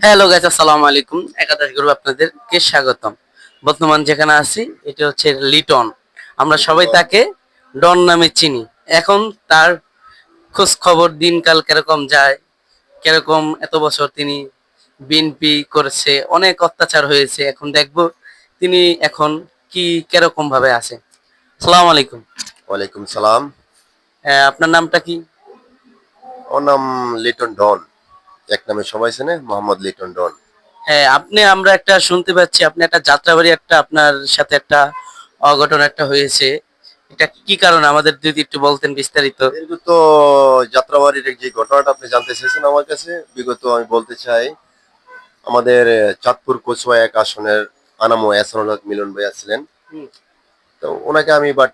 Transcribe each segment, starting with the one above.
Hello guys, আসসালামু আলাইকুম। একাদশ গ্রুপ আপনাদেরকে স্বাগতম। বর্তমান যেখানে আছি এটা হচ্ছে লিটন। আমরা সবাই তাকে ডন নামে চিনি। এখন তার খোঁজ খবর দিনকাল কিরকম যায়, কিরকম এত বছর তিনি বিএনপি করেছে, অনেক অত্যাচার হয়েছে। এখন দেখবো তিনি এখন কি কিরকম ভাবে আছে। আসসালামু আলাইকুম। ওয়ালাইকুম সালাম। আপনার নামটা কি? ওর নাম লিটন ডন। এক নামে সবাই চেনে, মোহাম্মদ লিটন ডন। হ্যাঁ, আমরা একটা শুনতে পাচ্ছি আপনি একটা যাত্রাবাড়ি একটা আপনার সাথে একটা অঘটন একটা হয়েছে। এটা কি কারণে আমাদের যদি একটু বলতেন বিস্তারিত। বিগত যাত্রাবাড়ির যে ঘটনাটা আপনি জানতে চেয়েছেন আমার কাছে, বিগত আমি বলতে চাই, আমাদের চাঁদপুর কচুয়া এক আসনের আনামো এহসানুল হক মিলন ভাইয়া ছিলেন। হুম। তো ওনাকে আমি বাট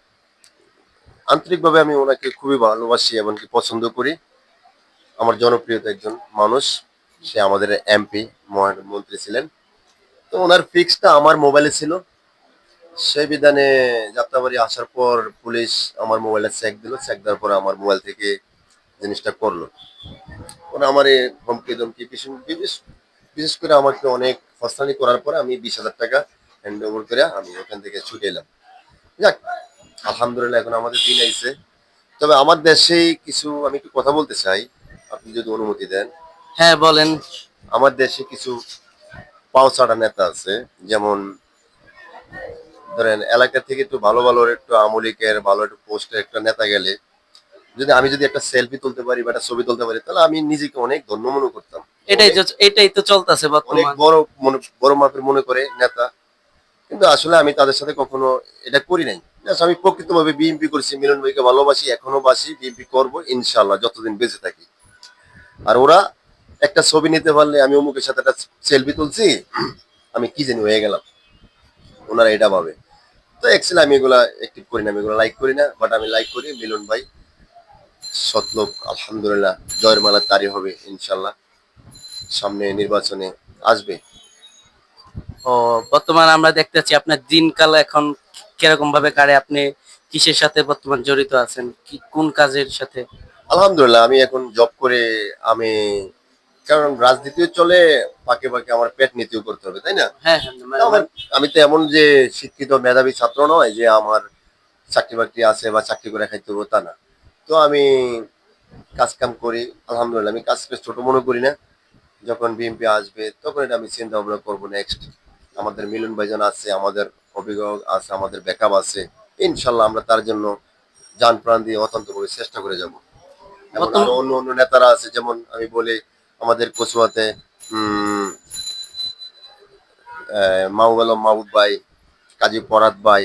আন্তরিকভাবে আমি ওনাকে খুবই ভালোবাসি এমনকি পছন্দ করি। আমার জনপ্রিয়তা একজন মানুষ। সে আমাদের এমপি মন্ত্রী ছিলেন। তো ওনার ফিক্সটা আমার মোবাইলে ছিল। সেই বিধানে যাত্রাবাড়ি আসার পর পুলিশ আমার মোবাইলে চেক দিল, চেক দেওয়ার পর আমার মোবাইল থেকে জিনিসটা করলো। ওরা আমার ধমকি ধমকি বিশেষ করে আমাকে অনেক ফসলানি করার পরে আমি 20,000 টাকা হ্যান্ড ওভার করে আমি ওখান থেকে ছুটে এলাম। যাক, আলহামদুলিল্লাহ এখন আমাদের দিন আইছে। তবে আমার দেশে কিছু আমি একটু কথা বলতে চাই, আপনি যদি অনুমতি দেন। হ্যাঁ, বলেন। আমার দেশে কিছু পাওচাটা নেতা আছে, যেমন ধরেন এলাকা থেকে একটু ভালো ভালো একটু আমলিকের ভালো একটু পোস্টের একটা নেতা গেলে যদি আমি যদি একটা সেলফি তুলতে পারি বা একটা ছবি তুলতে পারি, তাহলে আমি নিজেকে অনেক ধন্য মনে করতাম। অনেক এটাই তো চলতেছে অনেক বর্তমান। বড় বড় মাপের মনে করে নেতা। কিন্তু আসলে আমি তাদের সাথে কখনো এটা করি নাই। Just আমি প্রকৃতভাবে বিএনপি করছি, মিলন ভাইকে ভালোবাসি, এখনো বাসি, বিএনপি করবো ইনশাল্লাহ যতদিন বেঁচে থাকি। আর ওরা একটা ছবি নিতে পারলে আমি অমুকের সাথে একটা সেলফি তুলছি, আমি কি জানি হয়ে গেলাম, ওনারা এটা ভাবে। তো অ্যাকচুয়ালি আমি এগুলা অ্যাক্টিভ করি না, আমি এগুলো লাইক করি না, বাট আমি লাইক করি মিলন ভাই সতলোক। আলহামদুলিল্লাহ জয়ের মালা তারি হবে ইনশাল্লাহ, সামনে নির্বাচনে আসবে। ও, বর্তমান আমরা দেখতে পাচ্ছি আপনার দিনকাল এখন কিরকম ভাবে কাটে, আপনি কিসের সাথে বর্তমান জড়িত আছেন, কি কোন কাজের সাথে? আলহামদুলিল্লাহ আমি এখন জব করে আমি, কারণ রাজনীতিও চলে, ফাঁকে ফাঁকে আমার পেট নীতিও করতে হবে, তাই না? হ্যাঁ, হ্যাঁ, তো আমার, আমি তো এমন যে শিক্ষিত মেধাবী ছাত্র নয় যে আমার চাকরি বাকরি আছে বা চাকরি করে খাইতে হবে তা না। তো আমি কাজ কাম করি। আলহামদুলিল্লাহ আমি কাজকে ছোট মনে করি না। যখন বিএনপি আসবে তখন এটা আমি চিন্তা ভাবনা করবো নেক্সট। আমাদের মিলন ভাইজান আছে, আমাদের অভিভাবক আছে, আমাদের ব্যাকআপ আছে। ইনশাল্লাহ আমরা তার জন্য যান প্রাণ দিয়ে অত্যন্ত করে চেষ্টা করে যাব। এমন বর্তমান আরো অন্য অন্য নেতারা আছে, যেমন আমি বলি আমাদের কচুয়াতে উম মাহবুব আলম মাহবুব ভাই, কাজী পরাত ভাই,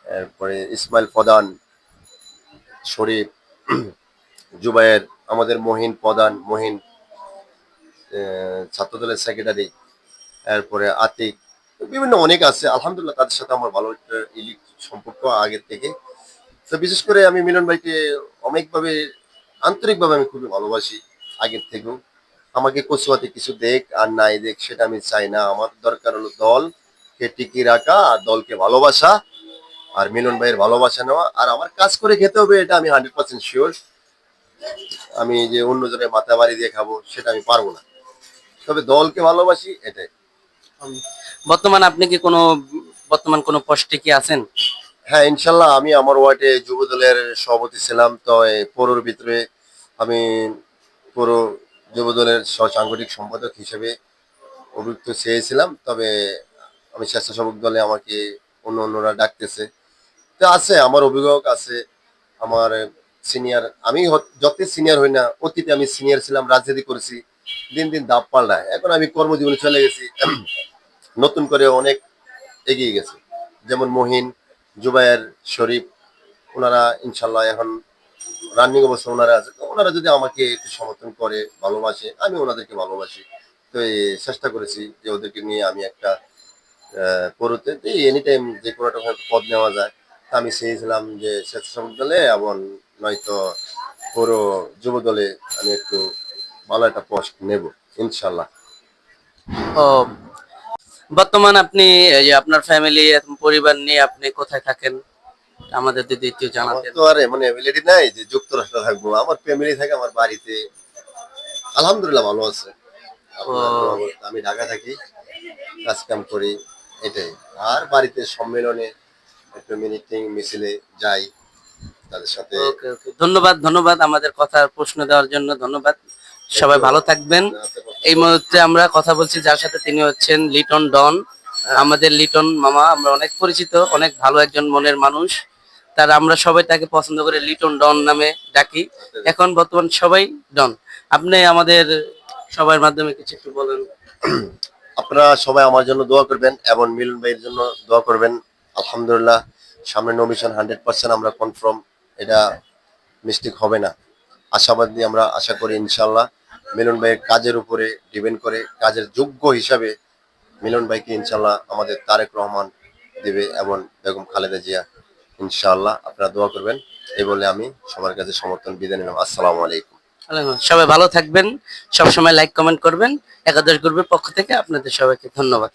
এরপরে ইসমাইল প্রধান, শরীফ, জুবায়ের, আমাদের মহিন প্রধান, মহিন ছাত্রদলের সেক্রেটারি, এরপরে আতিক, বিভিন্ন অনেক আছে। আলহামদুলিল্লাহ তাদের সাথে আমার ভালো একটা সম্পর্ক আগের থেকে। তো বিশেষ করে আমি মিলন ভাইকে অনেকভাবে আন্তরিকভাবে আমি খুবই ভালোবাসি আগের থেকেও। আমাকে কচুয়াতে কিছু দেখ আর নাই দেখ সেটা আমি চাই না। আমার দরকার হলো দলকে টিকিয়ে রাখা আর দলকে ভালোবাসা, আর মিলন ভাইয়ের ভালোবাসা নেওয়া, আর আমার কাজ করে খেতে হবে এটা আমি 100% শিওর। আমি যে অন্যজনের মাথা বাড়ি দিয়ে খাবো সেটা আমি পারবো না। তবে দলকে ভালোবাসি এটাই। বর্তমান আপনি কি কোনো বর্তমান কোনো পোস্টে কি আছেন? হ্যাঁ ইনশাল্লাহ আমি আমার ওয়ার্ডে যুব দলের সভাপতি ছিলাম। তো এই পৌরর ভিতরে আমি পৌর যুব দলের সাংগঠনিক সম্পাদক হিসেবে অভিযুক্ত চেয়েছিলাম। তবে আমি স্বেচ্ছাসেবক দলে আমাকে অন্য অন্যরা ডাকতেছে। তো আছে আমার অভিভাবক আছে, আমার সিনিয়র। আমি যত সিনিয়র হই না, অতীতে আমি সিনিয়র ছিলাম, রাজনীতি করেছি। দিন দিন ধাপ পাল্টায়, এখন আমি কর্মজীবনে চলে গেছি। নতুন করে অনেক এগিয়ে গেছে, যেমন মহিন, জুবায়ের, শরীফ, ওনারা ইনশাল্লাহ এখন রানিং অবস্থা ওনারা আছে। তো ওনারা যদি আমাকে একটু সমর্থন করে, ভালোবাসে, আমি ওনাদেরকে ভালোবাসি। তো এই চেষ্টা করেছি যে ওদেরকে নিয়ে আমি একটা পড়তে এনি টাইম যে কোনো একটা পদ নেওয়া যায়। তা আমি চেয়েছিলাম যে স্বেচ্ছাসেবক দলে এবং নয়তো পুরো যুব দলে আমি একটু ভালো একটা পোস্ট নেব ইনশাল্লাহ। ও, বর্তমান আপনি এই যে আপনার ফ্যামিলি পরিবার নিয়ে আপনি কোথায় থাকেন, আমাদের যদি একটু আমার জানাতেন। তো আর এমন এবিলিটি নাই যে যুক্তরাষ্ট্রে থাকবো। আমার ফ্যামিলি থাকে আমার বাড়িতে, আলহামদুলিল্লাহ ভালো আছে। আপনার দোয়া বলতে আমি ঢাকা থাকি, কাজ কাম করি, এটাই। আর বাড়িতে সম্মেলনে একটু মিটিং মিছিলে যাই তাদের সাথে। ওকে ওকে, ধন্যবাদ ধন্যবাদ আমাদের কথার প্রশ্ন দেওয়ার জন্য, ধন্যবাদ। সবাই ভালো থাকবেন। এই মুহূর্তে আমরা কথা বলছি যার সাথে, তিনি হচ্ছেন লিটন ডন। আমাদের লিটন মামা, আমরা অনেক পরিচিত, অনেক ভালো একজন মনের মানুষ। তার আমরা সবাই তাকে পছন্দ করে লিটন ডন নামে ডাকি। এখন বর্তমান সবাই ডন। আপনি আমাদের সবার মাধ্যমে কিছু একটু বলেন। আপনারা সবাই আমার জন্য দোয়া করবেন এবং মিলন ভাইয়ের জন্য দোয়া করবেন। আলহামদুলিল্লাহ, সামনে নমিশন 100% আমরা কনফার্ম, এটা মিস্টেক হবে না। আশাবাদী, আমরা আশা করি ইনশাল্লাহ। মিলন ভাইয়ের কাজের উপরে ডিপেন্ড করে, কাজের যোগ্য হিসাবে মিলন ভাইকে ইনশাল্লাহ আমাদের তারেক রহমান দেবে এবং বেগম খালেদা জিয়া, ইনশাআল্লাহ। আপনারা দোয়া করবেন, এই বলে আমি সবার কাছে সমর্থন বিদায় নিলাম। আসসালামু আলাইকুম। সবাই ভালো থাকবেন, সব সময় লাইক কমেন্ট করবেন। একাদশ গ্রুপের পক্ষ থেকে আপনাদের সবাইকে ধন্যবাদ।